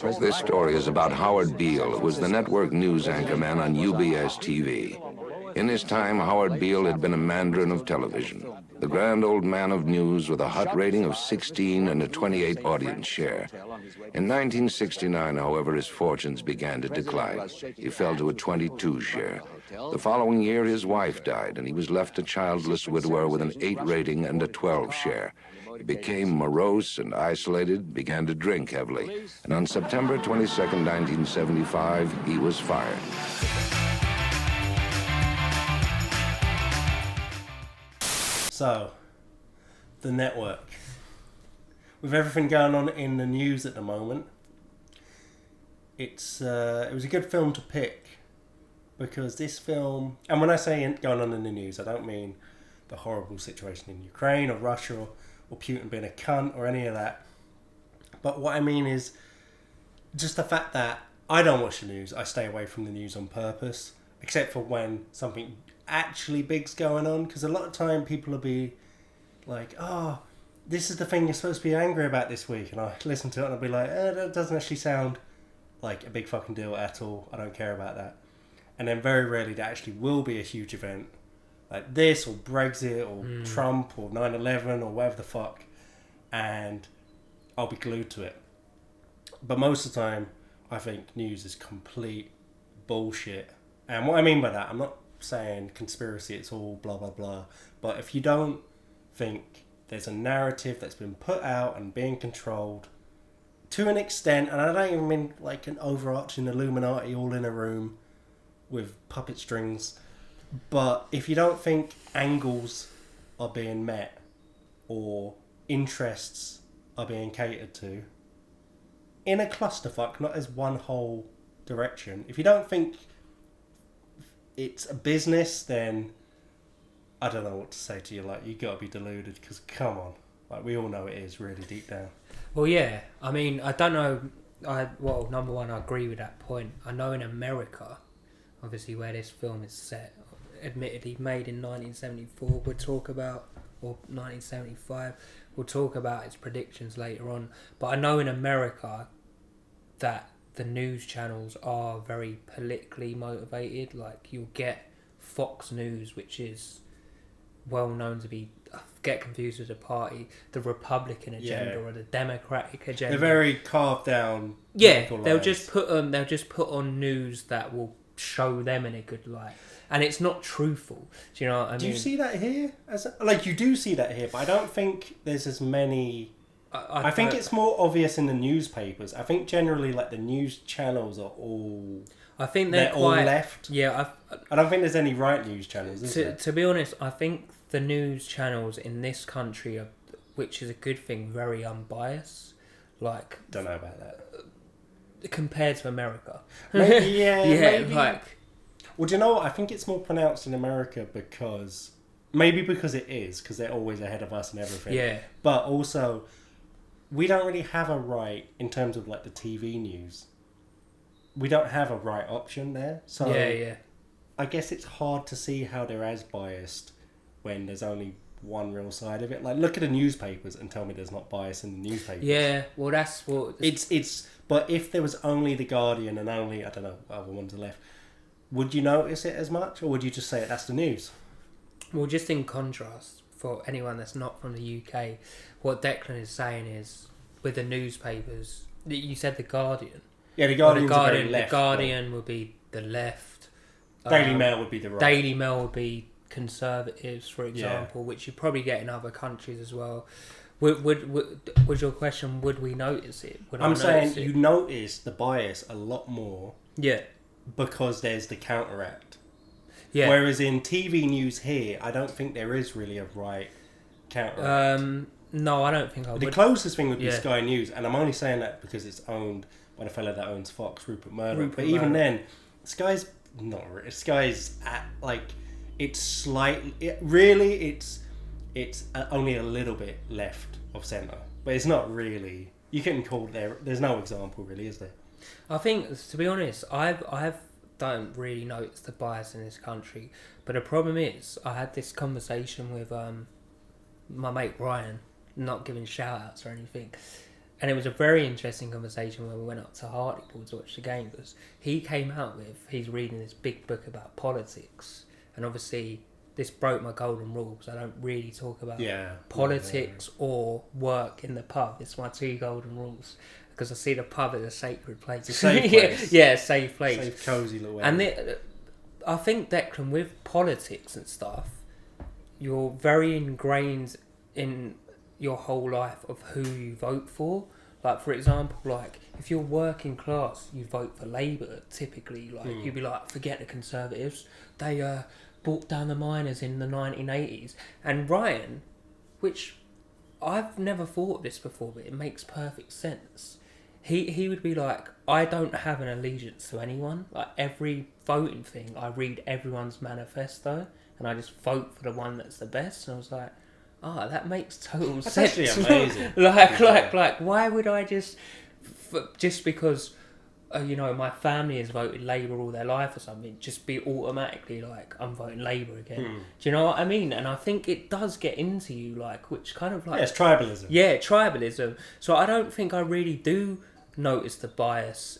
This story is about Howard Beale, who was the network news anchorman on UBS TV. In his time, Howard Beale had been a mandarin of television, the grand old man of news with a hot rating of 16 and a 28 audience share. In 1969, however, his fortunes began to decline. He fell to a 22 share. The following year, his wife died, and he was left a childless widower with an 8 rating and a 12 share. He became morose and isolated, began to drink heavily, and on September 22nd, 1975, he was fired. So, the network. With everything going on in the news at the moment, it was a good film to pick, because this film, and when I say going on in the news, I don't mean the horrible situation in Ukraine or Russia or Putin being a cunt or any of that. But what I mean is just the fact that I don't watch the news. I stay away from the news on purpose, except for when something actually big's going on, because a lot of time people will be like, oh, this is the thing you're supposed to be angry about this week, and I listen to it and I'll be like, that doesn't actually sound like a big fucking deal at all. I don't care about that. And then very rarely there actually will be a huge event like this, or Brexit, or Trump, or 9/11, or whatever the fuck, and I'll be glued to it. But most of the time I think news is complete bullshit. And what I mean by that, I'm not saying conspiracy, it's all blah blah blah, but if you don't think there's a narrative that's been put out and being controlled to an extent, and I don't even mean like an overarching Illuminati all in a room with puppet strings, but if you don't think angles are being met or interests are being catered to in a clusterfuck, not as one whole direction, if you don't think it's a business, then I don't know what to say to you. Like, you gotta be deluded, because come on, like, we all know it is really deep down. Well, yeah, I mean, I don't know. Well, number one, I agree with that point. I know in America, obviously where this film is set, admittedly made in 1974, we'll talk about, or 1975, we'll talk about its predictions later on. But I know in America that the news channels are very politically motivated. Like, you'll get Fox News, which is well known to be, I get confused with the party, the Republican agenda or the Democratic agenda. They're very carved down. Yeah, they'll just put on news that will show them in a good light, and it's not truthful. Do you know what I mean? Do you see that here? You do see that here, but I don't think there's as many. I think it's more obvious in the newspapers. I think generally, like, the news channels are all. I think they're quite, all left. Yeah, I don't think there's any right news channels. To be honest, I think the news channels in this country are, which is a good thing, very unbiased. Like, don't know about that. Compared to America, maybe, maybe. Like, well, do you know what? I think it's more pronounced in America because it is, because they're always ahead of us and everything. Yeah, but also, we don't really have a right in terms of, like, the TV news. We don't have a right option there. So yeah. I guess it's hard to see how they're as biased when there's only one real side of it. Like, look at the newspapers and tell me there's not bias in the newspapers. Yeah, well, that's what it's. But if there was only the Guardian and only, I don't know, other ones left, would you notice it as much, or would you just say that's the news? Well, just in contrast, for anyone that's not from the UK, what Declan is saying is, with the newspapers, you said the Guardian. Yeah, the Guardian's very left. The Guardian would be the left. Daily Mail would be the right. Daily Mail would be conservatives, for example, which you probably get in other countries as well. Was your question, would we notice it? I'm saying you notice the bias a lot more. Yeah. Because there's the counteract. Yeah. Whereas in TV news here, I don't think there is really a right counteract. No, I don't think I would. The closest thing would be Sky News, and I'm only saying that because it's owned by the fella that owns Fox, Rupert Murdoch. But even then, Sky's not really. Sky's at, like, it's slightly. It's only a little bit left of centre, but it's not really. You can call there. There's no example really, is there? I think, to be honest, I don't really notice the bias in this country. But the problem is, I had this conversation with my mate Ryan, not giving shout outs or anything, And it was a very interesting conversation when we went up to Hartlepool to watch the game, because he came out with, he's reading this big book about politics, and obviously this broke my golden rule because I don't really talk about politics or work in the pub. It's my 2 golden rules, because I see the pub as a sacred place. It's a safe place. Yeah, safe place. Safe, cosy little area. And I think, Declan, with politics and stuff, you're very ingrained in your whole life of who you vote for. Like, for example, like, if you're working class, you vote for Labour, typically. Like, you'd be like, forget the Conservatives. They brought down the miners in the 1980s. And Ryan, which I've never thought of this before, but it makes perfect sense. He would be like, I don't have an allegiance to anyone. Like, every voting thing, I read everyone's manifesto, and I just vote for the one that's the best. And I was like, that makes total sense. That's actually amazing. like, why would I just because my family has voted Labour all their life or something, just be automatically like, I'm voting Labour again? Do you know what I mean? And I think it does get into you, like, which kind of like, it's tribalism. Yeah, tribalism. So I don't think I really do notice the bias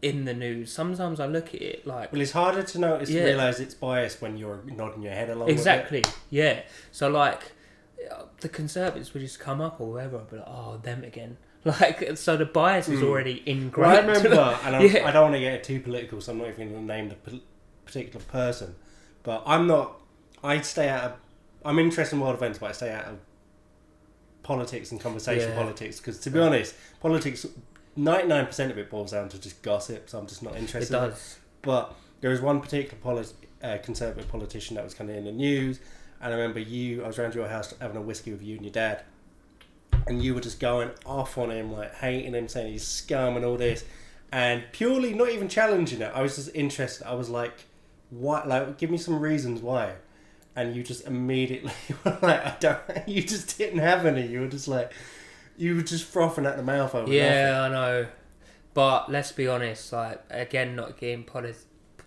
in the news. Sometimes I look at it like, well, it's harder to notice to realise it's biased when you're nodding your head along exactly with it. Yeah. So like, the Conservatives would just come up or whatever, I'd be like, them again. Like, so the bias is already ingrained. Well, I remember, and I don't want to get too political, so I'm not even going to name the particular person, but I'm interested in world events, but I stay out of politics and conversation politics, because to be honest, politics, 99% of it boils down to just gossip, so I'm just not interested. It does. But there was one particular Conservative politician that was kind of in the news, and I remember I was around your house having a whiskey with you and your dad, and you were just going off on him, like hating him, saying he's scum and all this, and purely not even challenging it. I was just interested. I was like, "What? Like, give me some reasons why." And you just immediately were like, you just didn't have any. You were just like, you were just frothing at the mouth over nothing. I know. But let's be honest, like, again, not getting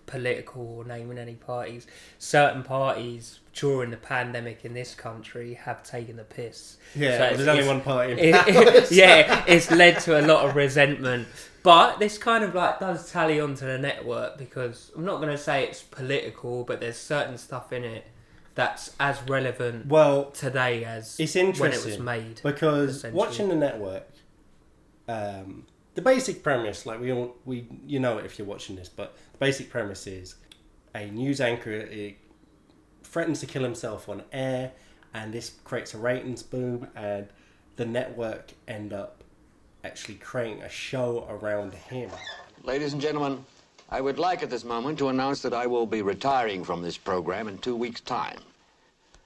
political or naming any parties, certain parties during the pandemic in this country have taken the piss. Yeah, so there's only one party. It's led to a lot of resentment. But this kind of like does tally onto the network, because I'm not going to say it's political, but there's certain stuff in it that's as relevant today as it's interesting when it was made. Because watching the network, the basic premise, like we you know it if you're watching this, but the basic premise is a news anchor threatens to kill himself on air, and this creates a ratings boom, and the network end up actually creating a show around him. Ladies and gentlemen, I would like at this moment to announce that I will be retiring from this program in 2 weeks' time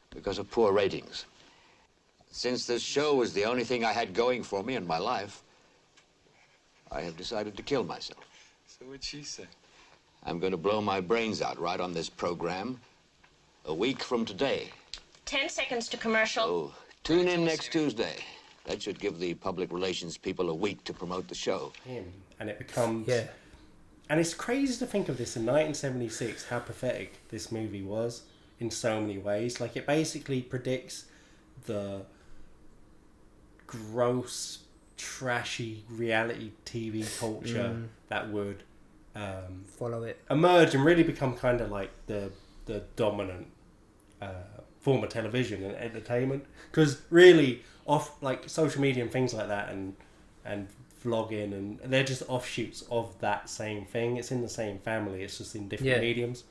because of poor ratings. Since this show was the only thing I had going for me in my life, I have decided to kill myself. So what'd she say? I'm going to blow my brains out right on this program a week from today. 10 seconds to commercial. Oh, tune in next Tuesday. That should give the public relations people a week to promote the show. And it becomes... Yeah. And it's crazy to think of this in 1976, how pathetic this movie was in so many ways. Like, it basically predicts the gross, trashy reality TV culture that would follow it, emerge and really become kind of like the dominant form of television and entertainment. Because really, like social media and things like that, and vlogging, and they're just offshoots of that same thing. It's in the same family, it's just in different mediums.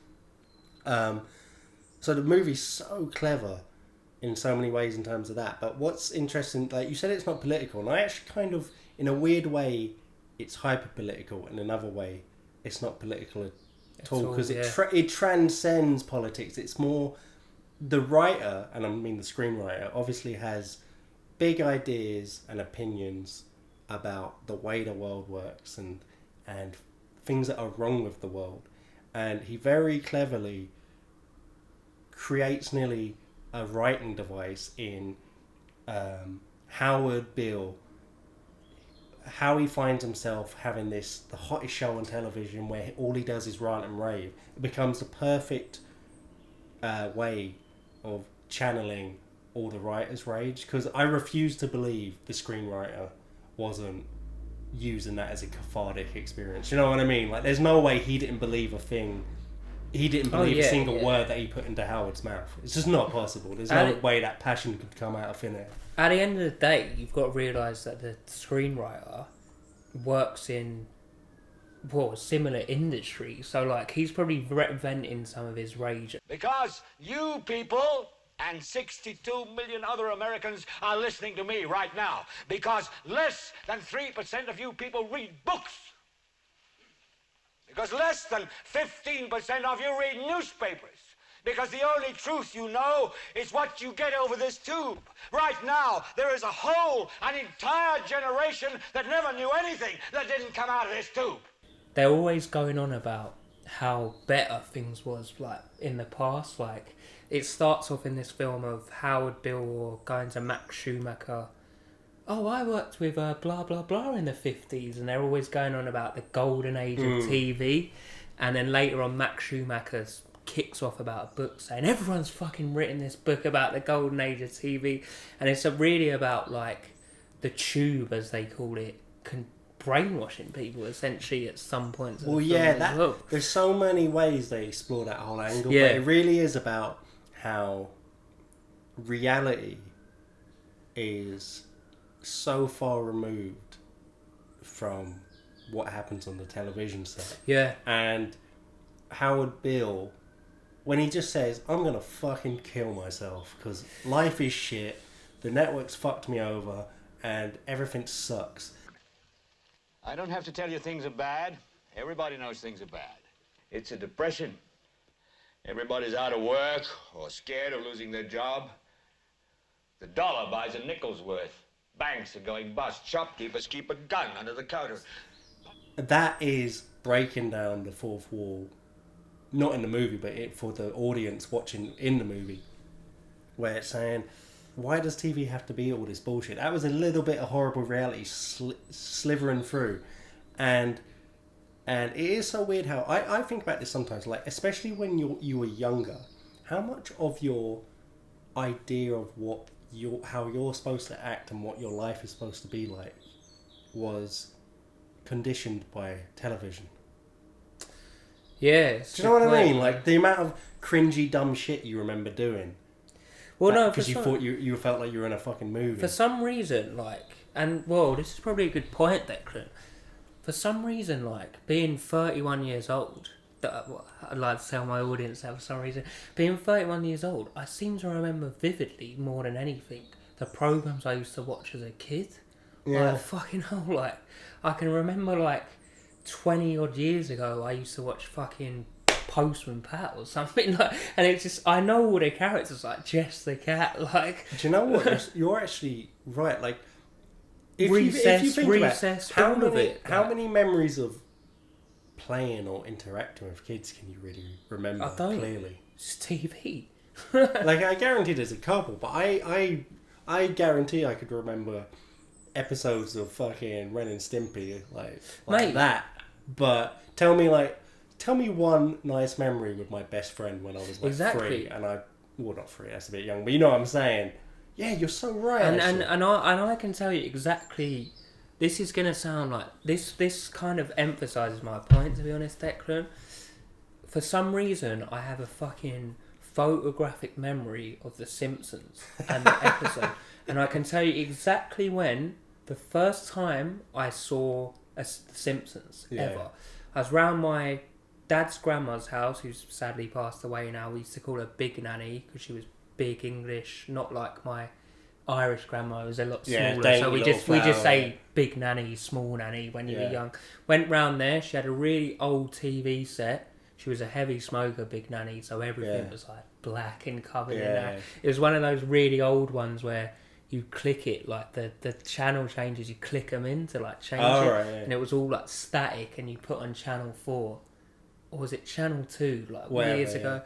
So the movie's so clever in so many ways in terms of that. But what's interesting, like you said, it's not political, and I actually kind of, in a weird way, it's hyper political, in another way it's not political at all, because it transcends politics. It's more, the writer, and I mean the screenwriter, obviously has big ideas and opinions about the way the world works and things that are wrong with the world, and he very cleverly creates nearly a writing device in Howard Beale, how he finds himself having the hottest show on television where all he does is rant and rave. It becomes the perfect way of channeling all the writer's rage, because I refuse to believe the screenwriter wasn't using that as a cathartic experience. You know what I mean? Like, there's no way he didn't believe a thing. He didn't believe a single word that he put into Howard's mouth. It's just not possible. There's no way that passion could come out of thin air. At the end of the day, you've got to realise that the screenwriter works in, well, similar industry. So, like, he's probably venting some of his rage. Because you people and 62 million other Americans are listening to me right now. Because less than 3% of you people read books. Because less than 15% of you read newspapers. Because the only truth you know is what you get over this tube. Right now, there is an entire generation that never knew anything that didn't come out of this tube. They're always going on about how better things was, like, in the past. Like, it starts off in this film of Howard Beale going to Max Schumacher. Oh, I worked with blah, blah, blah in the 50s. And they're always going on about the golden age of TV. And then later on, Max Schumacher kicks off about a book saying, everyone's fucking written this book about the golden age of TV. And it's really about, like, the tube, as they call it, brainwashing people, essentially, at some points. Well, yeah, there's so many ways they explore that whole angle. Yeah. But it really is about how reality is so far removed from what happens on the television set. Yeah. And Howard Beale, when he just says, I'm going to fucking kill myself because life is shit, the network's fucked me over, and everything sucks. I don't have to tell you things are bad. Everybody knows things are bad. It's a depression. Everybody's out of work or scared of losing their job. The dollar buys a nickel's worth. Banks are going bust. Shopkeepers keep a gun under the counter. That is breaking down the fourth wall. Not in the movie, but for the audience watching in the movie. Where it's saying, why does TV have to be all this bullshit? That was a little bit of horrible reality slithering through. And it is so weird how... I think about this sometimes, like, especially when you were younger, how much of your idea of how you're supposed to act and what your life is supposed to be like was conditioned by television. Yeah. Do you know what I mean? Like, the amount of cringy, dumb shit you remember doing. Well, no, because you thought you felt like you were in a fucking movie. For some reason, like, and, well, this is probably a good point, Declan. For some reason, like, being 31 years old, I'd like to tell my audience that for some reason, being 31 years old, I seem to remember vividly, more than anything, the programmes I used to watch as a kid. Yeah. Like, fucking hell, like, I can remember, like, 20 odd years ago, I used to watch fucking Postman Pat or something, like, and it's just, I know all the characters, like Jess the cat, like. Do you know what? You're actually right. Like, if Recess, you think Recess, about all of it. How many memories of playing or interacting with kids can you really remember clearly? It's TV. Like, I guarantee there's a couple, but I guarantee I could remember episodes of fucking Ren and Stimpy, like Mate. that. But tell me one nice memory with my best friend when I was like Exactly. 3, and not 3, that's a bit young, but you know what I'm saying. Yeah, you're so right. And I can tell you exactly. This is gonna sound like this kind of emphasises my point, to be honest, Declan. For some reason, I have a fucking photographic memory of The Simpsons and the episode, and I can tell you exactly when the first time I saw The Simpsons ever. I was round my dad's grandma's house, who's sadly passed away now. We used to call her Big Nanny because she was big English, not like my Irish grandma, who was a lot smaller. So we just say Big Nanny, Small Nanny when you were young. Went round there. She had a really old TV set. She was a heavy smoker, Big Nanny, so everything was like black and covered in that. It was one of those really old ones where you click it, like the channel changes, you click them in to like change it, right, and it was all like static, and you put on channel 4, or was it channel 2, like years ago.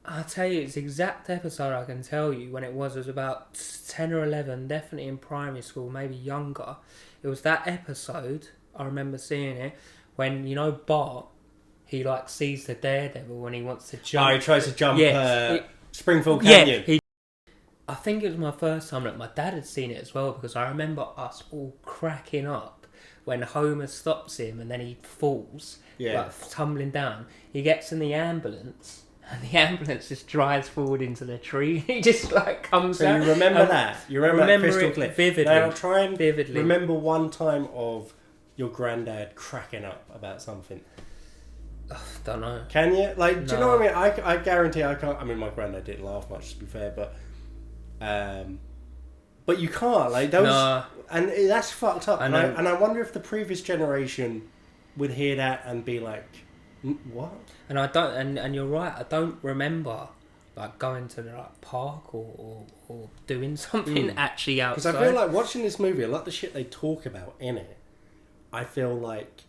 I'll tell you, it's the exact episode I can tell you when it was about 10 or 11, definitely in primary school, maybe younger. It was that episode, I remember seeing it, when, you know, Bart, he like sees the Daredevil when he wants to jump. Oh, he tries to jump Springfield Yeah, Canyon. think it was my first time that my dad had seen it as well, because I remember us all cracking up when Homer stops him and then he falls, like, tumbling down. He gets in the ambulance. And the ambulance just drives forward into the tree. He just like comes out. So you remember that? You remember that crystal clear? Vividly. Now try and vividly. remember one time of your granddad cracking up about something. Don't know. Can you? Like, No. do you know what I mean? I guarantee I can't. I mean, my granddad didn't laugh much, to be fair, but you can't. Like those, No. and that's fucked up. I know. And I wonder if the previous generation would hear that and be like, what? And I don't, and you're right. I don't remember like going to the like park or doing something actually outside. Because I feel like watching this movie, a lot of the shit they talk about in it, I feel like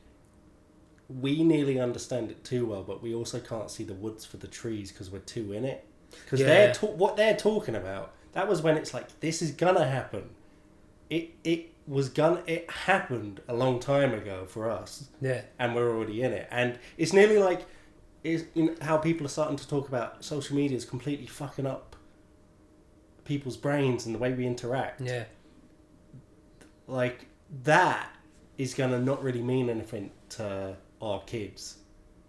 we nearly understand it too well, but we also can't see the woods for the trees because we're too in it. Because what they're talking about, that was when it's like, this is gonna happen. It happened a long time ago for us. Yeah. And we're already in it. And it's nearly like how people are starting to talk about social media is completely fucking up people's brains and the way we interact. Yeah. Like, that is going to not really mean anything to our kids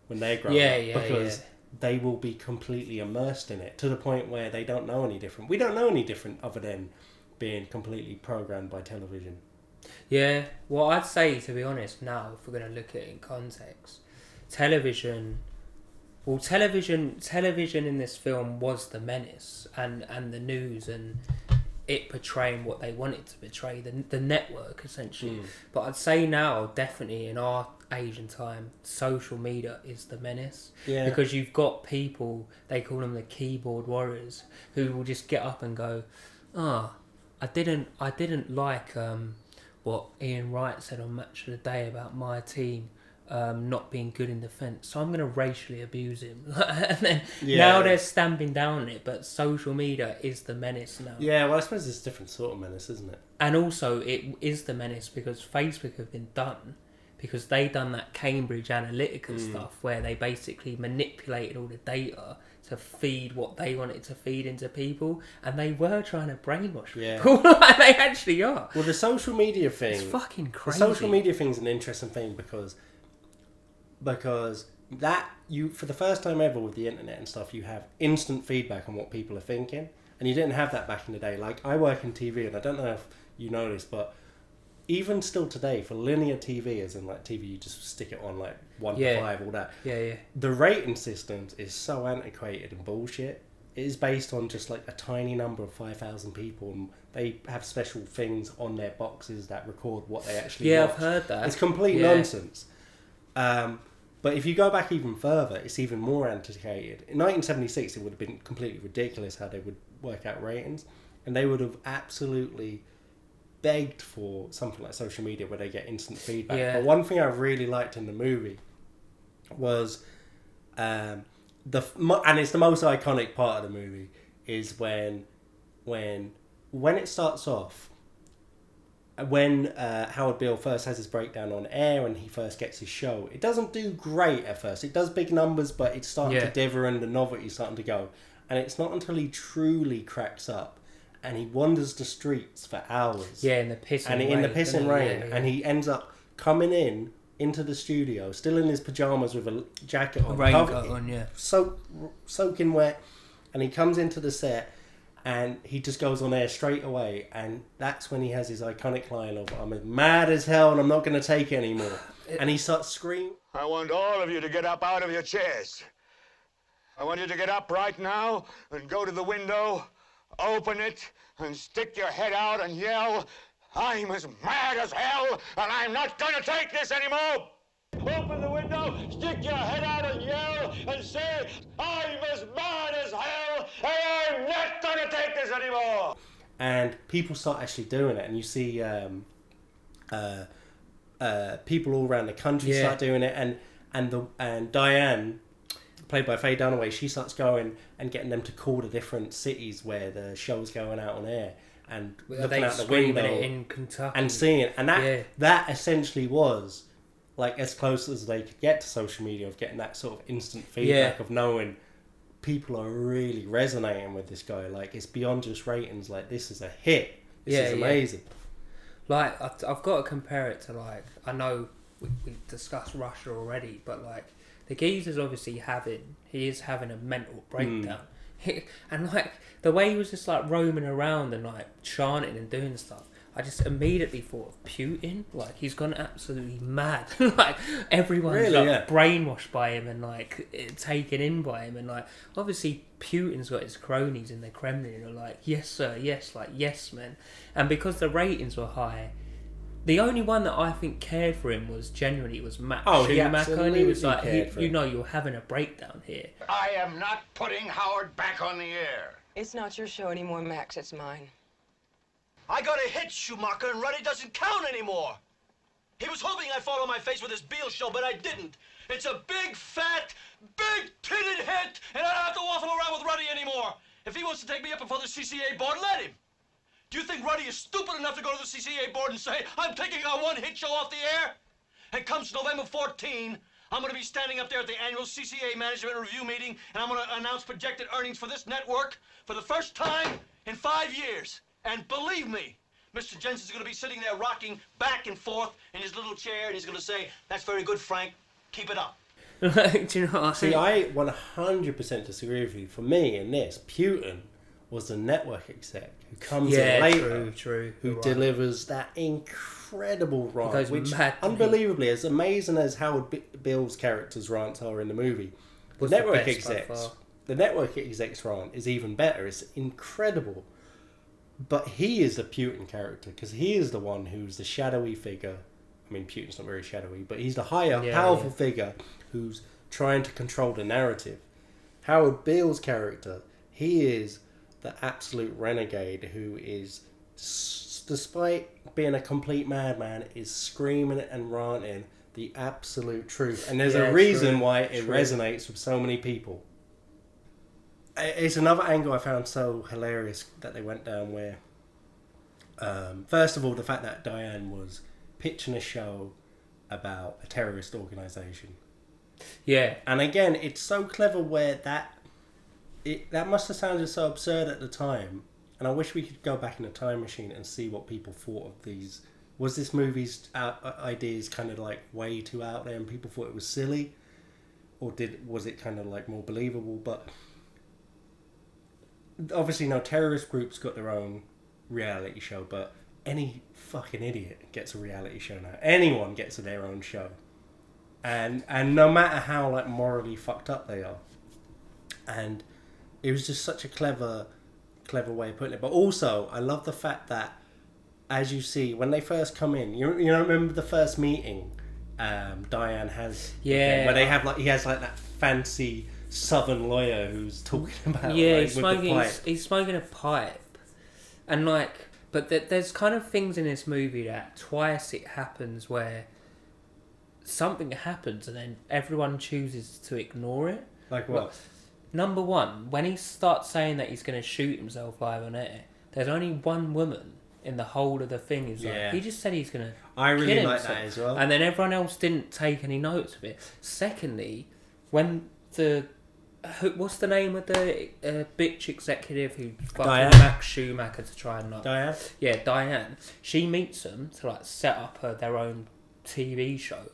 when they grow up. Because they will be completely immersed in it to the point where they don't know any different. We don't know any different other than being completely programmed by television. Yeah. Well, I'd say, to be honest, now, if we're going to look at it in context, television in this film was the menace and the news and it portraying what they wanted to portray, the network, essentially. But I'd say now, definitely in our age and time, social media is the menace. Yeah. Because you've got people, they call them the keyboard warriors, who will just get up and go, I didn't like what Ian Wright said on Match of the Day about my team not being good in defence, so I'm going to racially abuse him. And then now they're stamping down on it, but social media is the menace now. Yeah, well, I suppose it's a different sort of menace, isn't it? And also, it is the menace because Facebook have been done, because they done that Cambridge Analytica stuff where they basically manipulated all the data to feed what they wanted to feed into people, and they were trying to brainwash people. Like they actually are. Well, the social media thing... It's fucking crazy. The social media thing's an interesting thing because that you, for the first time ever with the internet and stuff, you have instant feedback on what people are thinking, and you didn't have that back in the day. Like, I work in TV, and I don't know if you know this, but even still today, for linear TV, as in like TV, you just stick it on like 1 to 5, all that. Yeah. The rating systems is so antiquated and bullshit. It is based on just like a tiny number of 5,000 people, and they have special things on their boxes that record what they actually watch. I've heard that. It's complete nonsense. But if you go back even further, it's even more antiquated. In 1976, it would have been completely ridiculous how they would work out ratings, and they would have absolutely begged for something like social media where they get instant feedback. Yeah. But one thing I really liked in the movie was, and it's the most iconic part of the movie, is when it starts off, when Howard Beale first has his breakdown on air and he first gets his show. It doesn't do great at first. It does big numbers, but it's starting to dither and the novelty's starting to go. And it's not until he truly cracks up and he wanders the streets for hours. Yeah, in the pissing rain. And in the pissing rain. Yeah. And he ends up coming into the studio, still in his pyjamas with a jacket on. A raincoat on, yeah. Soaking wet. And he comes into the set and he just goes on air straight away. And that's when he has his iconic line of, I'm as mad as hell and I'm not going to take it anymore. And he starts screaming. I want all of you to get up out of your chairs. I want you to get up right now and go to the window, open it, and stick your head out and yell, I'm as mad as hell, and I'm not going to take this anymore. Open the window, stick your head out and yell, and say, I'm as mad as hell, and I'm not going to take this anymore. And people start actually doing it, and you see people all around the country start doing it, and Diane, played by Faye Dunaway, she starts going and getting them to call the different cities where the show's going out on air and looking out the window it in Kentucky and seeing it. And that essentially was like as close as they could get to social media, of getting that sort of instant feedback of knowing people are really resonating with this guy. Like, it's beyond just ratings. Like, this is a hit. This is amazing. Like, I've got to compare it to, like, I know we discussed Russia already, but, like, the geezer's obviously he is having a mental breakdown. And, like, the way he was just, like, roaming around and, like, chanting and doing stuff, I just immediately thought of Putin. Like, he's gone absolutely mad. Like, everyone's brainwashed by him and, like, taken in by him. And, like, obviously Putin's got his cronies in the Kremlin and are like, yes, sir, yes, like, yes, man. And because the ratings were high, the only one that I think cared for him was Matt Schumacher. And he was like, you're having a breakdown here. I am not putting Howard back on the air. It's not your show anymore, Max. It's mine. I got a hit, Schumacher, and Ruddy doesn't count anymore. He was hoping I'd fall on my face with his Beale show, but I didn't. It's a big, fat, big-titted hit, and I don't have to waffle around with Ruddy anymore. If he wants to take me up before the CCA board, let him. Do you think Ruddy is stupid enough to go to the CCA board and say, I'm taking our one-hit show off the air? And comes November 14, I'm going to be standing up there at the annual CCA Management Review meeting, and I'm going to announce projected earnings for this network for the first time in 5 years. And believe me, Mr. Jensen's going to be sitting there rocking back and forth in his little chair, and he's going to say, that's very good, Frank. Keep it up. Do you know what I See, I 100% disagree with you. For me, in this, Putin was the network exec who comes in later, who delivers that incredible rant, which unbelievably, as amazing as Howard Beale's character's rants are in the movie, the network exec's rant is even better. It's incredible. But he is the Putin character because he is the one who's the shadowy figure. I mean, Putin's not very shadowy, but he's the higher, powerful figure who's trying to control the narrative. Howard Beale's character, he is the absolute renegade who is, despite being a complete madman, is screaming and ranting the absolute truth. And there's a reason why it resonates with so many people. It's another angle I found so hilarious that they went down where, first of all, the fact that Diane was pitching a show about a terrorist organisation. Yeah. And again, it's so clever where that must have sounded so absurd at the time. And I wish we could go back in a time machine and see what people thought of these. Was this movie's ideas kind of like way too out there and people thought it was silly? Or was it kind of like more believable? But obviously, no, terrorist groups got their own reality show, but any fucking idiot gets a reality show now. Anyone gets their own show. And no matter how like morally fucked up they are. And it was just such a clever way of putting it. But also, I love the fact that, as you see, when they first come in, you remember the first meeting Diane has, where they have like, he has like that fancy Southern lawyer who's talking about he's smoking a pipe, and like, but there's kind of things in this movie that twice it happens where something happens and then everyone chooses to ignore it. Like what? Number one, when he starts saying that he's going to shoot himself live on air, there's only one woman in the whole of the thing. Is like, he just said he's going to I really kill like himself. that as well. And then everyone else didn't take any notes of it. Secondly, when what's the name of the bitch executive who fucking Max Schumacher to try and like... Diane? Yeah, Diane. She meets them to like set up their own TV show.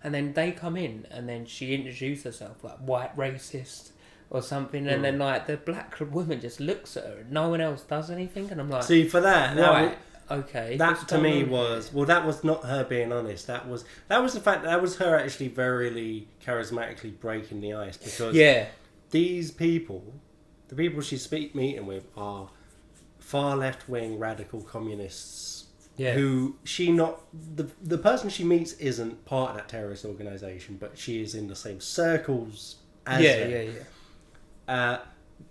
And then they come in and then she introduces herself like white racist or something. And then like the black woman just looks at her and no one else does anything. And I'm like... See, for that... Okay. That to me was... Well, that was not her being honest. That was the fact that was her actually very charismatically breaking the ice. Because these people, the people she's meeting with, are far left-wing radical communists who the person she meets isn't part of that terrorist organisation, but she is in the same circles as them.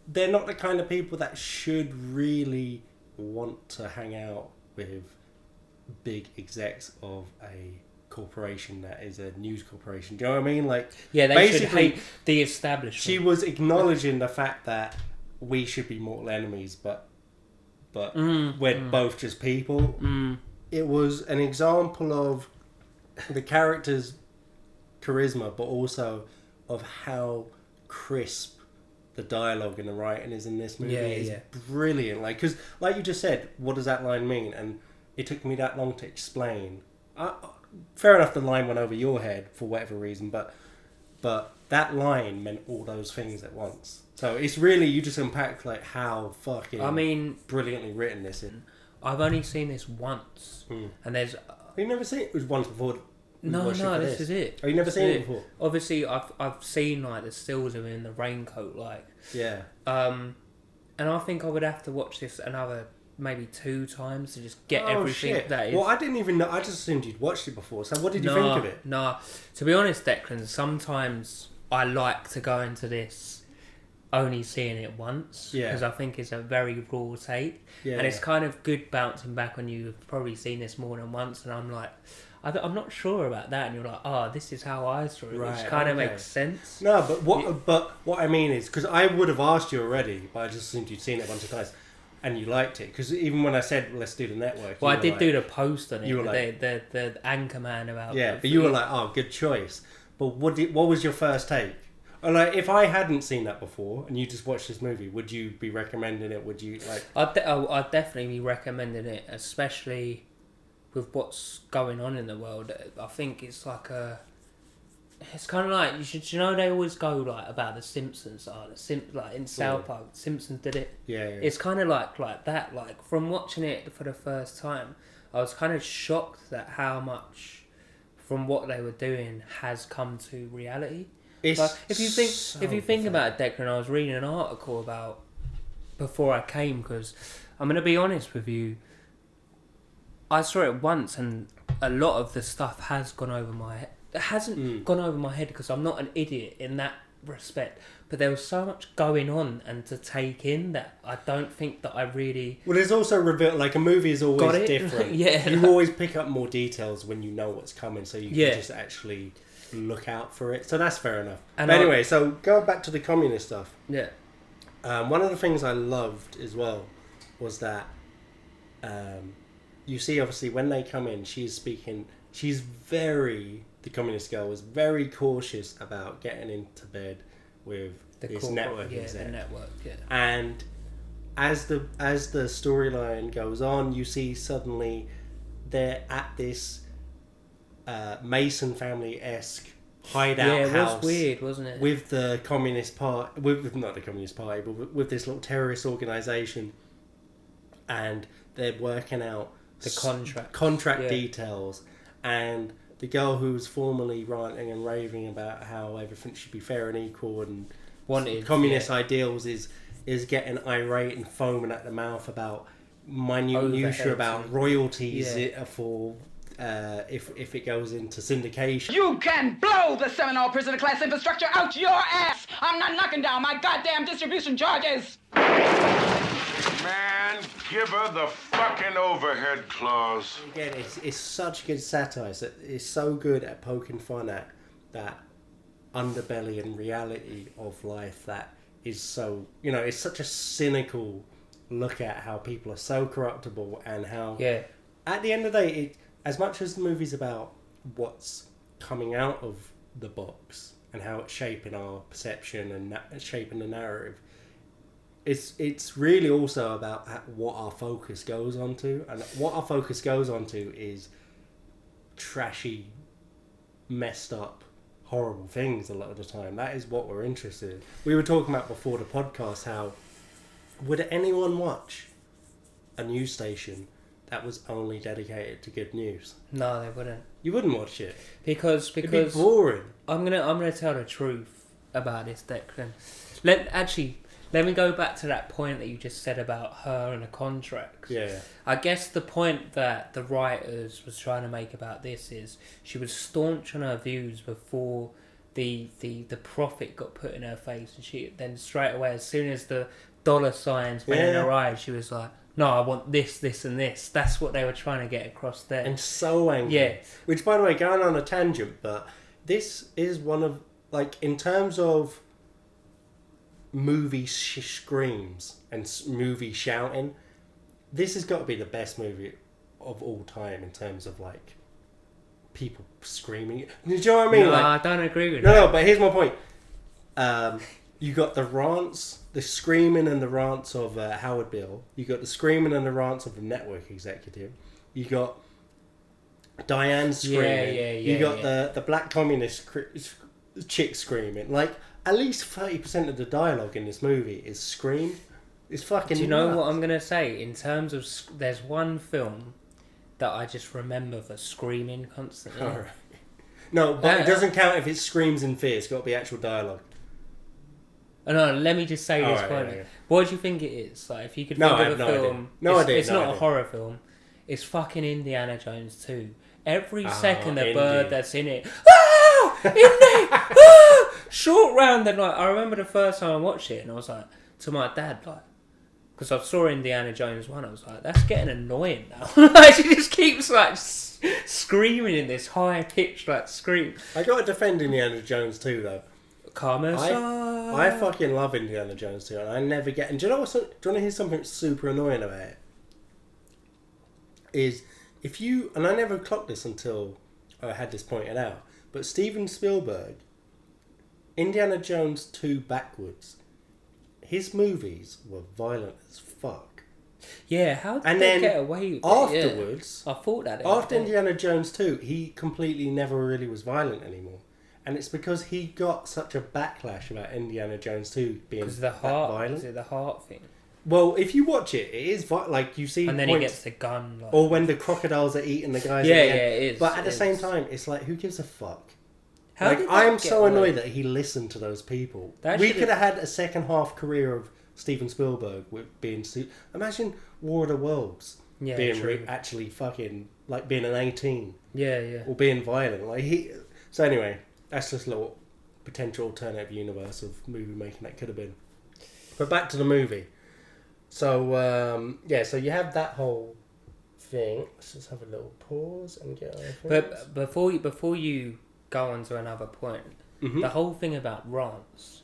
They're not the kind of people that should really want to hang out with big execs of a corporation that is a news corporation. Do you know what I mean? Like, they basically should hate the establishment. She was acknowledging the fact that we should be mortal enemies, but we're both just people. It was an example of the character's charisma, but also of how crisp the dialogue and the writing is in this movie is yeah. brilliant. Like, because, like you just said, what does that line mean? And it took me that long to explain. Fair enough, the line went over your head for whatever reason, but that line meant all those things at once. So it's really, you just unpack like how fucking brilliantly written this is. I've only seen this once, and there's. You've never seen it? It was once before. No, this is it. Oh, you never seen it before? Obviously, I've seen like the stills of him in the raincoat, like. Yeah. And I think I would have to watch this another maybe 2 times to just get everything that is. Well, I didn't even know. I just assumed you'd watched it before. So what did you think of it? No, to be honest, Declan, sometimes I like to go into this only seeing it once because I think it's a very raw take, and it's kind of good bouncing back when you've probably seen this more than once, and I'm like, I'm not sure about that, and you're like, oh, this is how I saw it, which kind of makes sense. No, but what I mean is, because I would have asked you already, but I just assumed you'd seen it a bunch of times, and you liked it, because even when I said let's do the network, well, I did do the post on it. You were like, the anchor man about but you were like, oh, good choice. But what was your first take? Or like, if I hadn't seen that before and you just watched this movie, would you be recommending it? Would you like? I'd definitely be recommending it, especially with what's going on in the world. I think it's like it's kind of like you know they always go like about the Simpsons, like in South Park, Simpsons did it. Yeah. It's kind of like that. Like from watching it for the first time, I was kind of shocked at how much from what they were doing has come to reality. Like, if you think about it, Declan, I was reading an article about before I came, because I'm going to be honest with you, I saw it once and a lot of the stuff has gone over my head. It hasn't gone over my head because I'm not an idiot in that respect, but there was so much going on and to take in that I don't think that I really... Well, there's also like a movie is always different. You always pick up more details when you know what's coming, so you can just actually look out for it. So that's fair enough. But anyway, so go back to the communist stuff. Yeah. One of the things I loved as well was that you see, obviously, when they come in, the communist girl was very cautious about getting into bed with this network exec. The network, yeah. And as the storyline goes on, you see suddenly they're at this Mason family-esque hideout house. It was weird, wasn't it? With the communist party, not the communist party, but with this little terrorist organisation, and they're working out the contract details, and the girl who's formerly ranting and raving about how everything should be fair and equal and communist ideals is getting irate and foaming at the mouth about minutiae about royalties for if it goes into syndication. You can blow the Seminole prisoner class infrastructure out your ass! I'm not knocking down my goddamn distribution charges! Man, give her the fucking overhead clause. Again, it's such good satire. It's so good at poking fun at that underbelly and reality of life that is so... it's such a cynical look at how people are so corruptible and how... Yeah. At the end of the day, as much as the movie's about what's coming out of the box and how it's shaping our perception and shaping the narrative, it's really also about what our focus goes on to, and what our focus goes on to is trashy, messed up, horrible things a lot of the time. That is what we're interested in. We were talking about before the podcast how would anyone watch a news station that was only dedicated to good news? No, they wouldn't. You wouldn't watch it because it'd be boring. I'm gonna tell the truth about this, Declan. Let me go back to that point that you just said about her and the contracts. Yeah. I guess the point that the writers was trying to make about this is she was staunch on her views before the profit got put in her face, and she then straight away, as soon as the dollar signs went in her eyes, she was like, no, I want this, this and this. That's what they were trying to get across there. And so angry. Yeah. Which, by the way, going on a tangent, but this is one of, like, in terms of movie screams and movie shouting, this has got to be the best movie of all time in terms of, like, people screaming. Do you know what I mean? No, like, I don't agree with that. No, but here's my point. You got the rants, the screaming and the rants of Howard Beale. You got the screaming and the rants of the network executive. You got Diane screaming. You got the black communist chick screaming. Like, at least 30% of the dialogue in this movie is screamed. It's fucking. Do you know nuts. what I'm gonna say? In terms of, there's one film that I just remember for screaming constantly. All right. No, but it doesn't count if it screams in fear. It's got to be actual dialogue. Oh, no, let me just say this point. Yeah. What do you think it is? Like, if you could think of a film, it's not a horror film. It's fucking Indiana Jones 2. Every second the bird that's in it, short round. And like, I remember the first time I watched it, and I was like, to my dad, like, because I saw Indiana Jones 1, I was like, that's getting annoying now. Like, she just keeps like screaming in this high pitched like scream. I got to defend Indiana Jones 2 though. I fucking love Indiana Jones 2, and I never get. And do you know what? Do you want to hear something super annoying about it? Is if you, and I never clocked this until I had this pointed out, but Steven Spielberg, Indiana Jones 2 backwards, his movies were violent as fuck. Yeah, how did they get away with afterwards, it? Yeah. I thought that. After Indiana Jones 2, he completely never really was violent anymore. And it's because he got such a backlash about Indiana Jones 2 being violent. Is it the heart thing? Well, if you watch it, it is like you see. And then he gets the gun. Like, or when the crocodiles are eating the guys. Yeah, it is. But at the same time, it's like, who gives a fuck? I'm so annoyed that he listened to those people. We could have had a second half career of Steven Spielberg with being. Imagine War of the Worlds being actually fucking like being an 18. Yeah. Or being violent. Like he. So anyway. That's just a little potential alternative universe of movie making that could have been. But back to the movie. So, so you have that whole thing. Let's just have a little pause and get our things. But before you go on to another point, the whole thing about rants,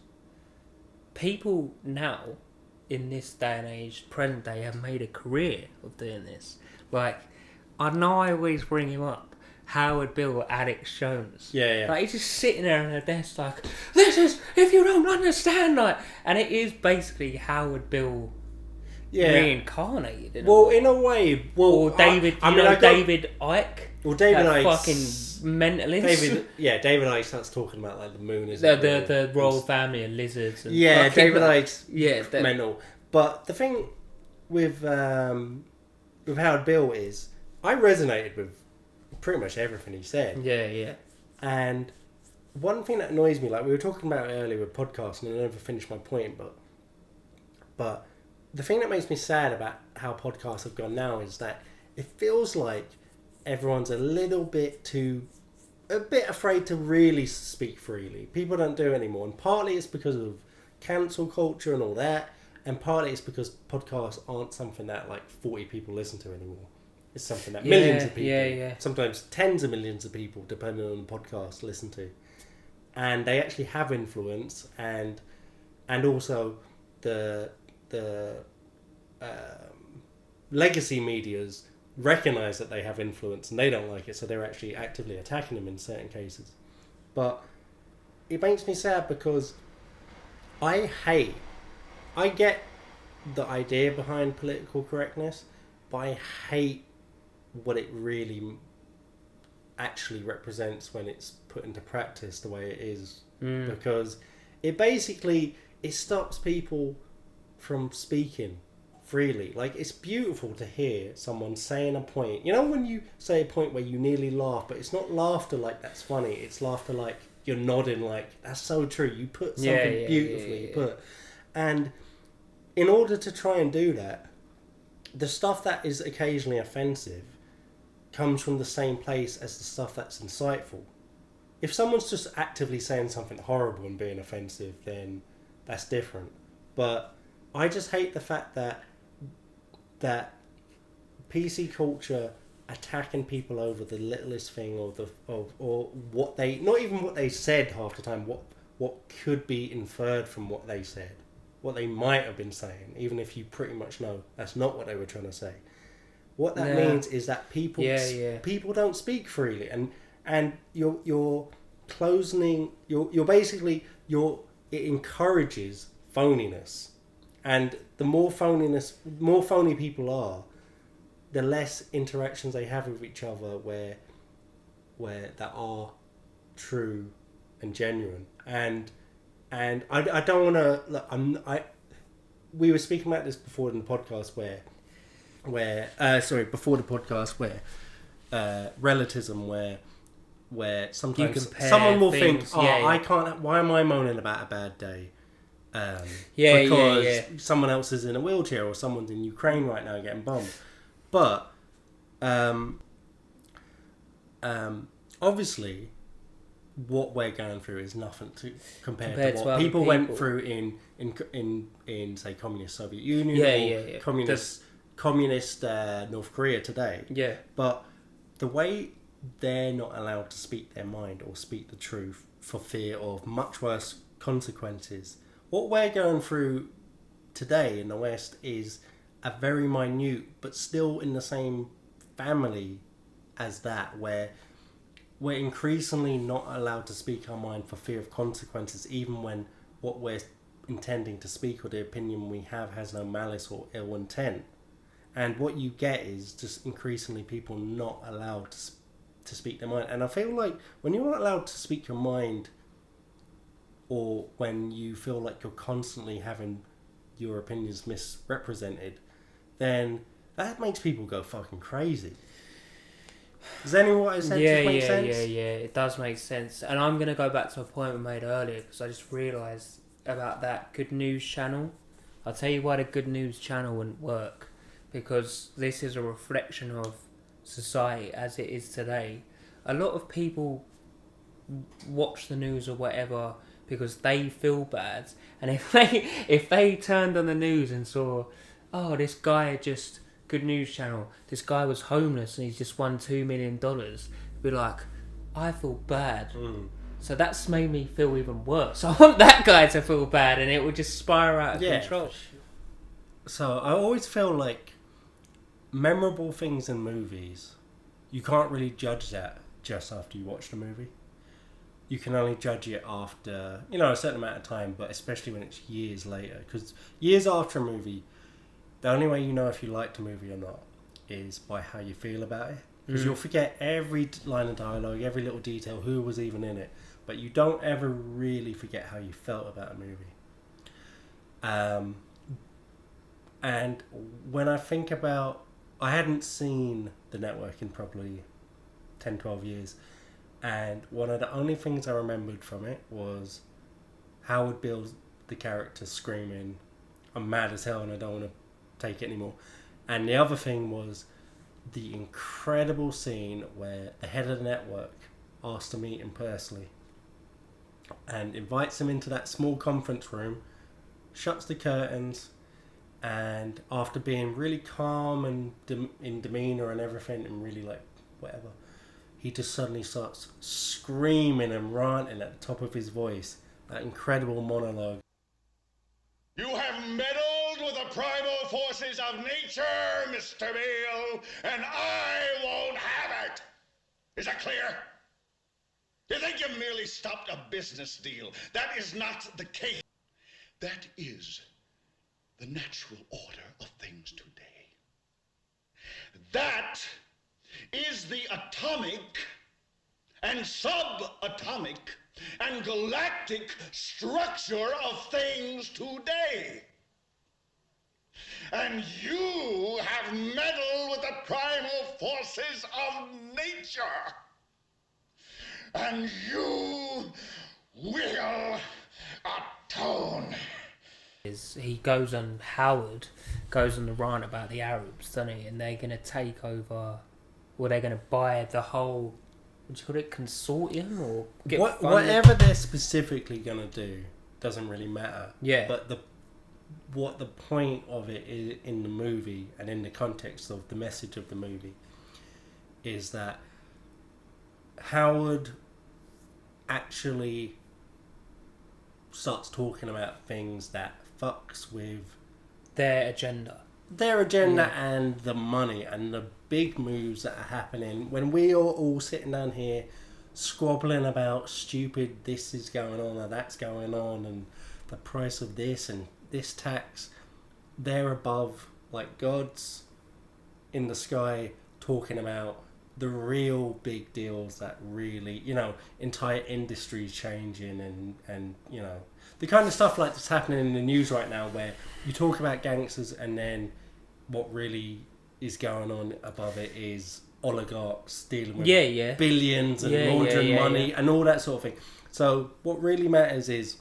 people now, in this day and age, present day, have made a career of doing this. Like, I know I always bring him up. Howard Beale, Alex Jones. Yeah. Like, he's just sitting there on a desk like, this is, if you don't understand, like, and it is basically Howard Beale reincarnated. In a way. Well, or David, David Icke. Well, David Icke. Fucking mentalist. David Icke starts talking about, like, the moon is the royal family of lizards. And David Icke's mental. But the thing with Howard Beale is, I resonated with pretty much everything he said. Yeah. And one thing that annoys me, like we were talking about earlier with podcasts, and I never finished my point, but the thing that makes me sad about how podcasts have gone now is that it feels like everyone's a bit afraid to really speak freely. People don't do it anymore, and partly it's because of cancel culture and all that, and partly it's because podcasts aren't something that like 40 people listen to anymore. It's something that millions of people, sometimes tens of millions of people, depending on the podcast, listen to. And they actually have influence, and also the legacy medias recognise that they have influence and they don't like it, so they're actually actively attacking them in certain cases. But it makes me sad because I get the idea behind political correctness, but I hate what it really actually represents when it's put into practice the way it is. Because it stops people from speaking freely. Like, it's beautiful to hear someone saying a point. You know when you say a point where you nearly laugh, but it's not laughter like that's funny, it's laughter like you're nodding like that's so true, you put something beautifully put. And in order to try and do that, the stuff that is occasionally offensive comes from the same place as the stuff that's insightful. If someone's just actively saying something horrible and being offensive, then that's different. But I just hate the fact that PC culture attacking people over the littlest thing, or what they, not even what they said half the time, what could be inferred from what they said, what they might have been saying, even if you pretty much know that's not what they were trying to say. What that means is that people don't speak freely, and you're closing, you're basically it encourages phoniness, and the more phony people are, the less interactions they have with each other where that are true and genuine. And I don't want to. We were speaking about this before in the podcast relativism, where sometimes someone will think, I can't. Why am I moaning about a bad day? Because someone else is in a wheelchair or someone's in Ukraine right now getting bombed. But obviously, what we're going through is nothing compared to what people went through in say communist Soviet Union or communist North Korea today. Yeah. But the way they're not allowed to speak their mind or speak the truth for fear of much worse consequences, what we're going through today in the West is a very minute, but still in the same family as that, where we're increasingly not allowed to speak our mind for fear of consequences, even when what we're intending to speak or the opinion we have has no malice or ill intent. And what you get is just increasingly people not allowed to speak their mind. And I feel like when you're not allowed to speak your mind, or when you feel like you're constantly having your opinions misrepresented, then that makes people go fucking crazy. Does anyone what I said make sense? Yeah, it does make sense. And I'm going to go back to a point we made earlier, because I just realised about that Good News channel. I'll tell you why the Good News channel wouldn't work, because this is a reflection of society as it is today. A lot of people watch the news or whatever because they feel bad, and if they turned on the news and saw, oh, this guy just Good News channel, this guy was homeless and he's just won $2 million, be like, I feel bad. So that's made me feel even worse. I want that guy to feel bad, and it would just spiral out of control. So I always feel like memorable things in movies, you can't really judge that just after you watch the movie. You can only judge it after, a certain amount of time, but especially when it's years later. Because years after a movie, the only way you know if you liked a movie or not is by how you feel about it. Because you'll forget every line of dialogue, every little detail, who was even in it. But you don't ever really forget how you felt about a movie. And when I think about... I hadn't seen The Network in probably 10, 12 years. And one of the only things I remembered from it was Howard Beale, the character, screaming, I'm mad as hell and I don't want to take it anymore. And the other thing was the incredible scene where the head of the network asked to meet him personally and invites him into that small conference room, shuts the curtains, and after being really calm and in demeanour and everything and really like whatever, he just suddenly starts screaming and ranting at the top of his voice. That incredible monologue. You have meddled with the primal forces of nature, Mr. Beale, and I won't have it. Is that clear? You think you merely stopped a business deal? That is not the case. That is the natural order of things today. That is the atomic and subatomic and galactic structure of things today. And you have meddled with the primal forces of nature. And you will atone. Howard goes on the rant about the Arabs, doesn't he? And they're going to take over, or they're going to buy the whole, what do you call it, consortium? Or whatever they're specifically going to do doesn't really matter. Yeah. But what the point of it is in the movie and in the context of the message of the movie is that Howard actually starts talking about things that fucks with their agenda and the money and the big moves that are happening when we are all sitting down here squabbling about stupid this is going on or that's going on and the price of this and this tax. They're above like gods in the sky talking about the real big deals that really, entire industries changing and the kind of stuff like that's happening in the news right now where you talk about gangsters and then what really is going on above it is oligarchs dealing with billions and laundering money and all that sort of thing. So what really matters is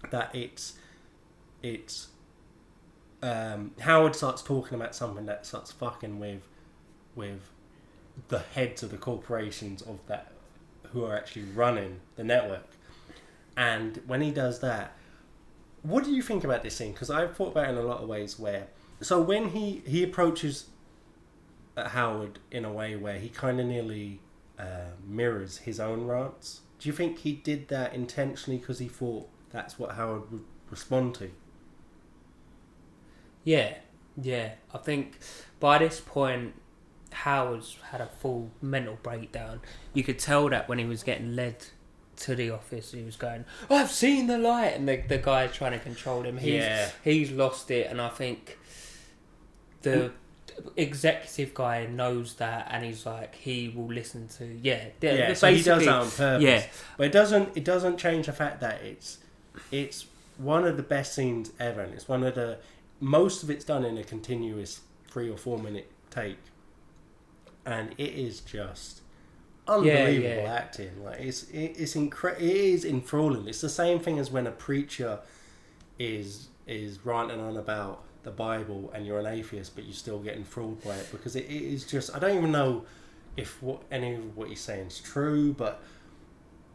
that it's Howard starts talking about something that starts fucking with the heads of the corporations of that who are actually running the network. And when he does that, what do you think about this scene? Because I've thought about it in a lot of ways where... So when he approaches Howard in a way where he kind of nearly mirrors his own rants, do you think he did that intentionally because he thought that's what Howard would respond to? Yeah. I think by this point, Howard's had a full mental breakdown. You could tell that when he was getting led to the office, he was going, "I've seen the light," and the guy's trying to control him. He's lost it, and I think the executive guy knows that, and he's like, he will listen to so he does that on purpose. But it doesn't change the fact that it's one of the best scenes ever, and it's one of the most of it's done in a continuous 3 or 4 minute take, and it is just unbelievable acting. Like it is enthralling. It's the same thing as when a preacher is ranting on about the Bible and you're an atheist, but you still get enthralled by it because it is just... I don't even know if any of what he's saying is true, but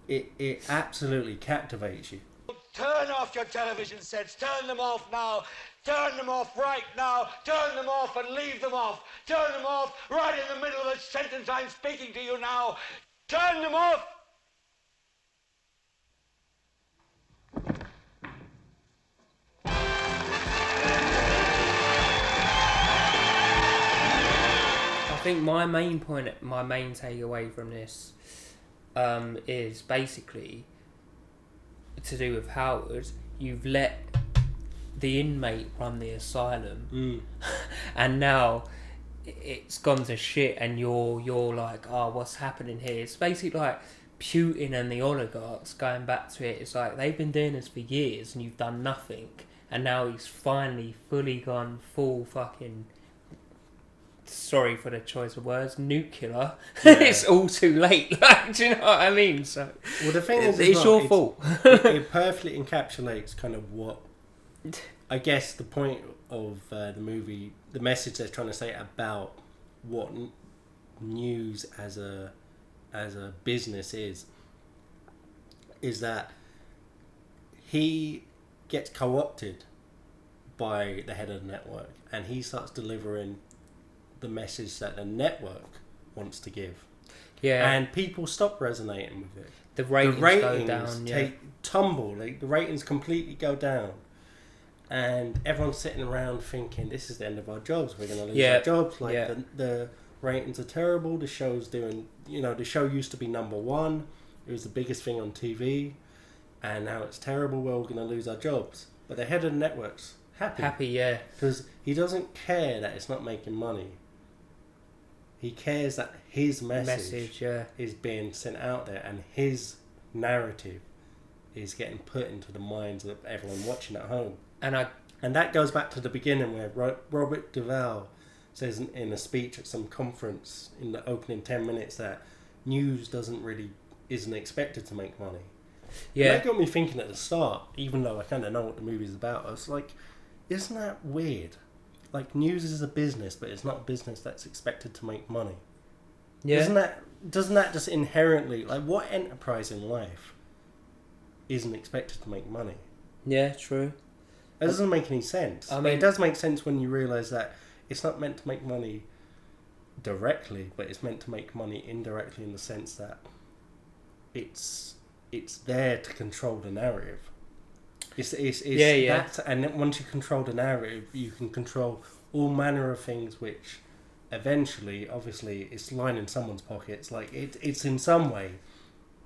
it absolutely captivates you. Turn off your television sets. Turn them off now. Turn them off right now. Turn them off and leave them off. Turn them off right in the middle of the sentence I'm speaking to you now. Turn them off. I think my main takeaway from this is basically to do with Howard. You've let the inmate run the asylum, and now it's gone to shit, and you're like, oh, what's happening here? It's basically like Putin and the oligarchs going back to it. It's like they've been doing this for years, and you've done nothing, and now he's finally fully gone full fucking... Sorry for the choice of words, nuclear. It's all too late. Like, do you know what I mean? So, well, the thing is, it's your fault. It perfectly encapsulates kind of what, I guess, the point of the movie, the message they're trying to say about what news as a business is that he gets co-opted by the head of the network, and he starts delivering the message that the network wants to give. And people stop resonating with it. The ratings go down, tumble. The ratings completely go down. And everyone's sitting around thinking, this is the end of our jobs. We're going to lose our jobs. The ratings are terrible. The show's doing... the show used to be number one. It was the biggest thing on TV. And now it's terrible. We're all going to lose our jobs. But the head of the network's happy. Because he doesn't care that it's not making money. He cares that his message is being sent out there, and his narrative is getting put into the minds of everyone watching at home. And that goes back to the beginning where Robert Duvall says in a speech at some conference in the opening 10 minutes that news isn't expected to make money. And that got me thinking at the start, even though I kind of know what the movie's about. I was like, isn't that weird? Like, news is a business, but it's not a business that's expected to make money. Doesn't that just inherently... Like, what enterprise in life isn't expected to make money? Yeah, true. It doesn't make any sense. But it does make sense when you realise that it's not meant to make money directly, but it's meant to make money indirectly in the sense that it's there to control the narrative. That, and then once you control the narrative, you can control all manner of things, which eventually, obviously, it's lying in someone's pockets. Like it's in some way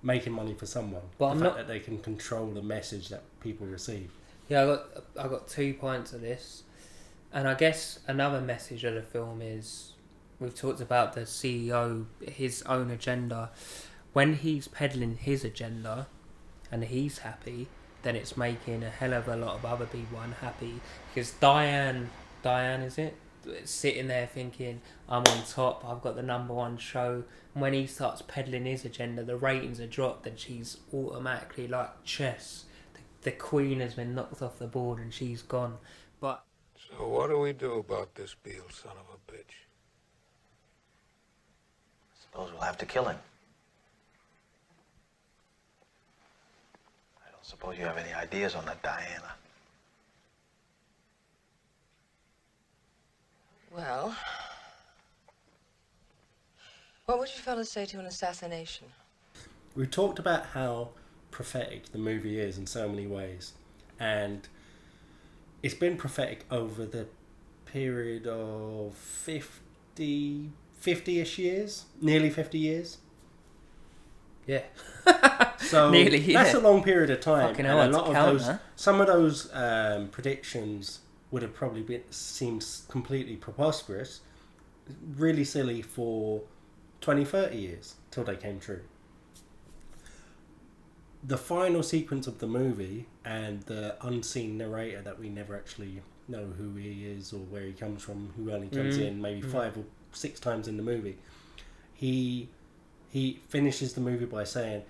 making money for someone. But the fact that they can control the message that people receive. Yeah, I got 2 points of this, and I guess another message of the film is we've talked about the CEO, his own agenda. When he's peddling his agenda, and he's happy, then it's making a hell of a lot of other people unhappy. Because Diane is it? Sitting there thinking, I'm on top, I've got the #1 show. And when he starts peddling his agenda, the ratings are dropped, and she's automatically like chess. The queen has been knocked off the board, and she's gone. But so what do we do about this Beale son of a bitch? Suppose we'll have to kill him. I don't suppose you have any ideas on that, Diana. Well, what would you fellas say to an assassination? We talked about how prophetic the movie is in so many ways, and it's been prophetic over the period of 50-ish years, nearly 50 years. Yeah. So nearly, yeah. That's a long period of time. Fucking and hell, a lot of count, those, huh? some of those predictions would have probably seemed completely preposterous, really silly for 20-30 years till they came true. The final sequence of the movie and the unseen narrator that we never actually know who he is or where he comes from, who only comes in maybe 5 or 6 times in the movie, he finishes the movie by saying,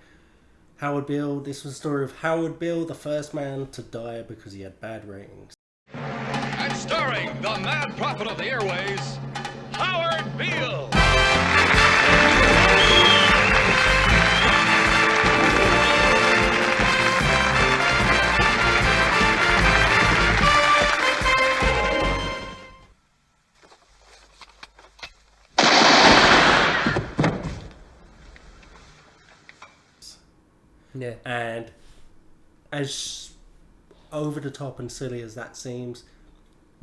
Howard Beale, this was the story of Howard Beale, the first man to die because he had bad ratings. And starring the mad prophet of the airways, Howard Beale. Yeah. And as over the top and silly as that seems,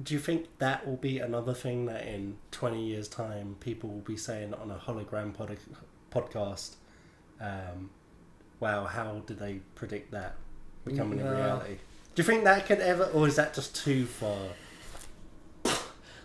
do you think that will be another thing that in 20 years' time people will be saying on a hologram podcast, wow, how did they predict that becoming a reality? Do you think that could ever, or is that just too far?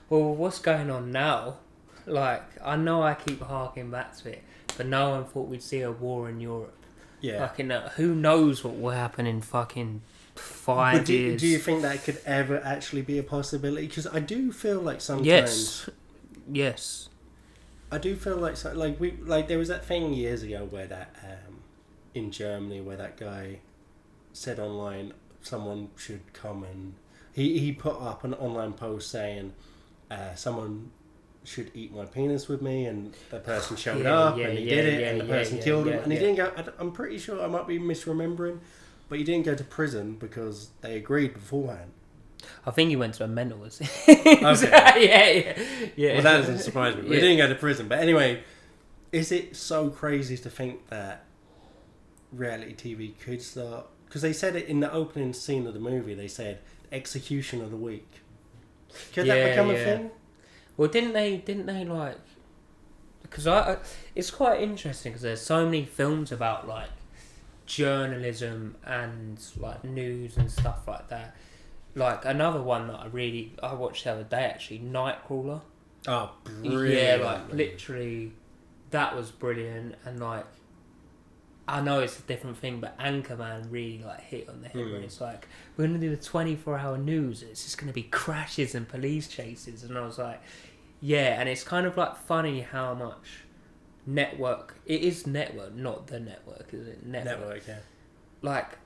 Well, what's going on now? Like, I know I keep harking back to it, but no one thought we'd see a war in Europe. Yeah. Fucking, who knows what will happen in fucking 5 years? Do you think that could ever actually be a possibility? Because I do feel like sometimes. Yes. I do feel like there was that thing years ago where that in Germany where that guy said online someone should come and he put up an online post saying someone should eat my penis with me, and the person showed up and he did it, and the person killed him, and he didn't go. I'm pretty sure I might be misremembering, but he didn't go to prison because they agreed beforehand. I think he went to a mental. Okay. yeah. Well, that doesn't surprise me. But he didn't go to prison. But anyway, is it so crazy to think that reality TV could start? Because they said it in the opening scene of the movie. They said execution of the week. Could that become a thing? Well, didn't they like? Because it's quite interesting because there's so many films about like journalism and like news and stuff like that. Like another one that I watched the other day actually, Nightcrawler. Oh, brilliant! Yeah, like literally, that was brilliant. And like, I know it's a different thing, but Anchorman really like hit on the head. Where it's like, we're gonna do the 24-hour news. It's just gonna be crashes and police chases, and I was like, yeah. And it's kind of like funny how much network it is. Network, not the network, is it? Network, yeah. Like,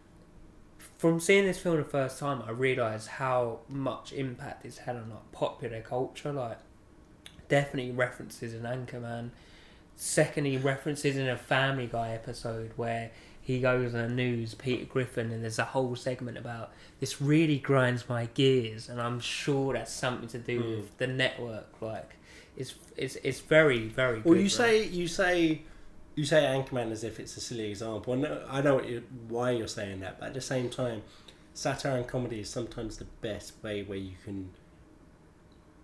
from seeing this film the first time, I realised how much impact it's had on like popular culture. Like, definitely references in Anchorman. Secondly, references in a Family Guy episode where he goes on the news, Peter Griffin, and there's a whole segment about this really grinds my gears, and I'm sure that's something to do with the network. Like, it's very, very good. Well, you say Anchorman as if it's a silly example. And I know why you're saying that, but at the same time, satire and comedy is sometimes the best way where you can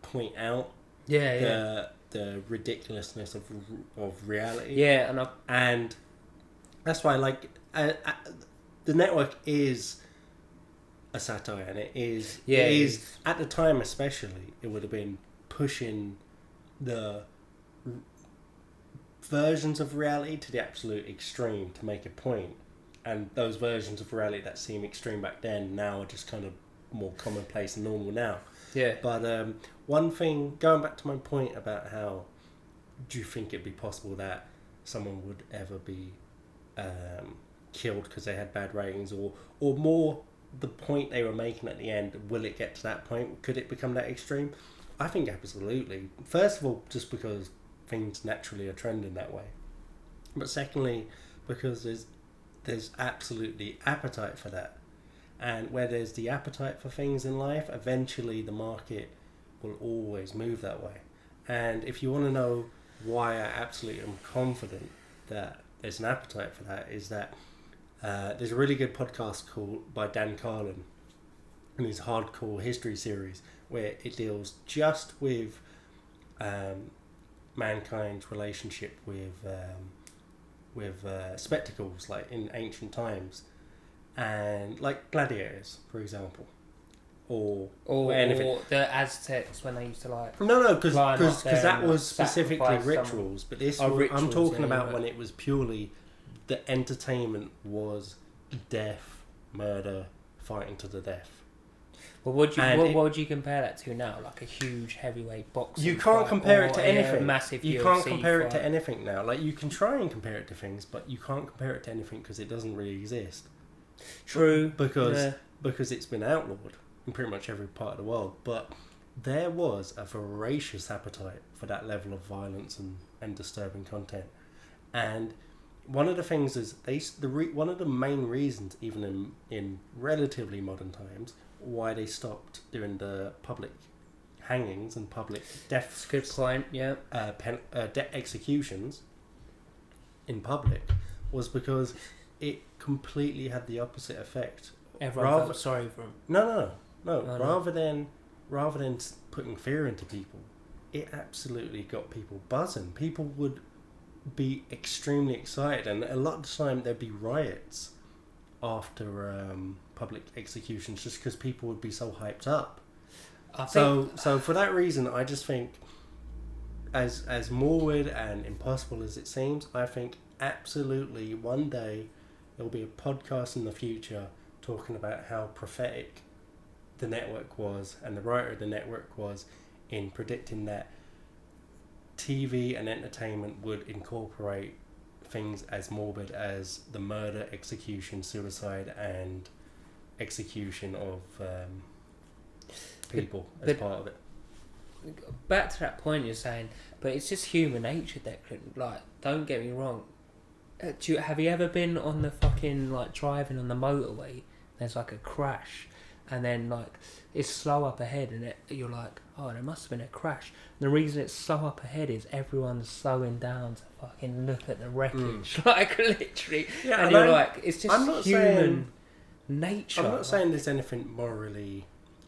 point out the ridiculousness of reality. Yeah, and That's why, like, the network is a satire, and it is. Yeah, it is at the time, especially, it would have been pushing the versions of reality to the absolute extreme to make a point, and those versions of reality that seem extreme back then now are just kind of more commonplace and normal now. Yeah. But one thing, going back to my point about how do you think it'd be possible that someone would ever be killed because they had bad ratings, or more the point they were making at the end, will it get to that point? Could it become that extreme? I think absolutely. First of all, just because things naturally are trending that way, but secondly, because there's absolutely appetite for that, and where there's the appetite for things in life, eventually the market will always move that way. And if you want to know why I absolutely am confident that there's an appetite for that, is that there's a really good podcast by Dan Carlin in his Hardcore History series, where it deals just with mankind's relationship with spectacles, like in ancient times, and like gladiators, for example, or the Aztecs when they used to like no because that was like specifically rituals, but this rituals, I'm talking about when it was purely the entertainment was death, murder, fighting to the death. Well, what would you compare that to now? Like a huge heavyweight boxing. You can't compare it to anything. Massive you UFC can't compare fight. it to anything now. Like, you can try and compare it to things, but you can't compare it to anything because it doesn't really exist. True. Because it's been outlawed in pretty much every part of the world. But there was a voracious appetite for that level of violence and disturbing content. And one of the things is one of the main reasons, even in relatively modern times, why they stopped doing the public hangings and public deaths. Good point. Yeah. Executions in public was because it completely had the opposite effect. Everyone felt sorry for him. No. Rather than putting fear into people, it absolutely got people buzzing. People would be extremely excited, and a lot of the time there'd be riots after public executions just because people would be so hyped up. So for that reason, I just think, as morbid and impossible as it seems, I think absolutely one day there'll be a podcast in the future talking about how prophetic the network was and the writer of the network was in predicting that TV and entertainment would incorporate things as morbid as the murder, execution, suicide, and execution of people as part of it. Back to that point you're saying, but it's just human nature, Declan. Like, don't get me wrong. Have you ever been on the fucking, like, driving on the motorway? There's like a crash, and then like it's slow up ahead, and you're like, oh, there must have been a crash. And the reason it's slow up ahead is everyone's slowing down to fucking look at the wreckage, like literally. Yeah, and you're like, it's just human nature. I'm not saying there's anything morally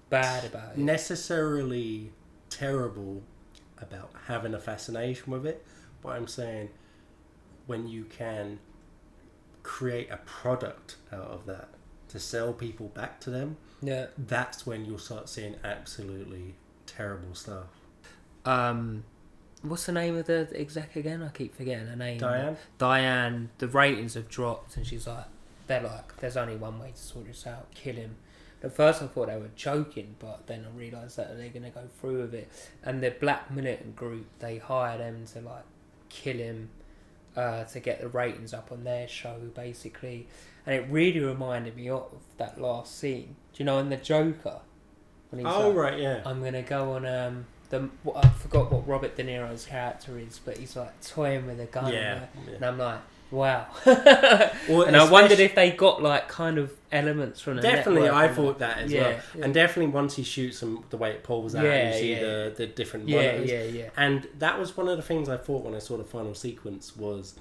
bad about it, necessarily terrible about having a fascination with it, but I'm saying when you can create a product out of that to sell people back to them, that's when you'll start seeing absolutely terrible stuff. What's the name of the exec again? I keep forgetting her name. Diane. The ratings have dropped, and she's like, they're like, there's only one way to sort this out: kill him. At first I thought they were joking, but then I realised that they're going to go through with it. And the Black Militant group, they hire them to like kill him to get the ratings up on their show, basically. And it really reminded me of that last scene. Do you know in The Joker? When he's right, yeah. I'm going to go on I forgot what Robert De Niro's character is, but he's like toying with a gun. Yeah. And I'm like, wow. And I wondered if they got like kind of elements from the definitely network. I thought that as well. Yeah. And definitely once he shoots them, the way it pulls out, you see the different monitors. Yeah. And that was one of the things I thought when I saw the final sequence was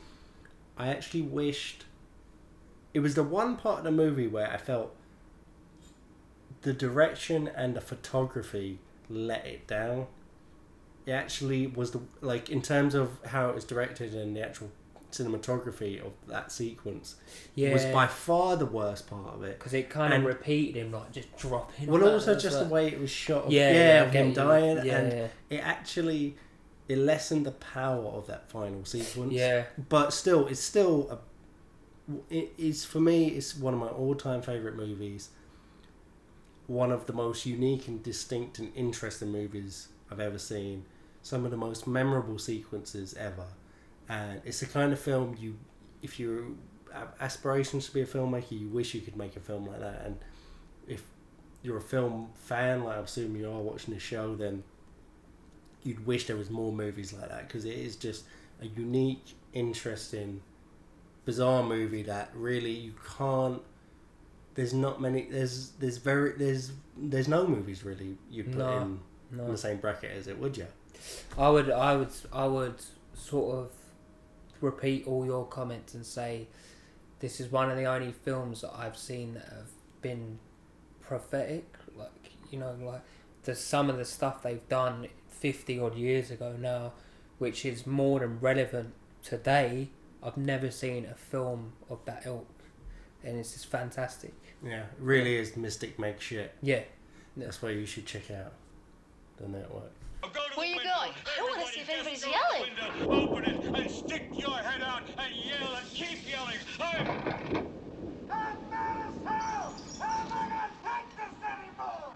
I actually wished it was the one part of the movie where I felt the direction and the photography let it down. It actually was in terms of how it was directed and the actual cinematography of that sequence Yeah. was by far the worst part of it. Because it kind of repeated him, like, just dropping. Well, like, also just the way it was shot. Of, Yeah, of him dying. Yeah, and it actually... It lessened the power of that final sequence. Yeah. But still, it's still... for me, it's one of my all-time favourite movies. One of the most unique and distinct and interesting movies I've ever seen. Some of the most memorable sequences ever. And it's the kind of film if you have aspirations to be a filmmaker, you wish you could make a film like that. And if you're a film fan, like I assume you are watching the show, then you'd wish there was more movies like that, because it is just a unique, interesting, bizarre movie that really you can't. There's not many. There's no movies really you'd put in the same bracket as it, would you? I would sort of repeat all your comments and say this is one of the only films that I've seen that have been prophetic. Like, you know, like some of the stuff they've done 50 odd years ago now, which is more than relevant today. I've never seen a film of that ilk, and it's just fantastic. Yeah, it really is Mystic Meg shit. Yeah. That's why you should check out The Network. Where are you going? I want to see if anybody's yelling. Open it and stick your head out and yell and keep yelling. I'm mad as hell! How am I gonna take this anymore?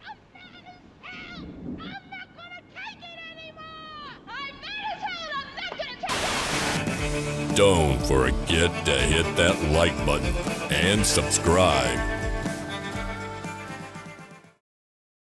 I'm mad as hell! I'm not gonna take it anymore! I'm mad as hell! I'm not gonna take it! Don't forget to hit that like button and subscribe.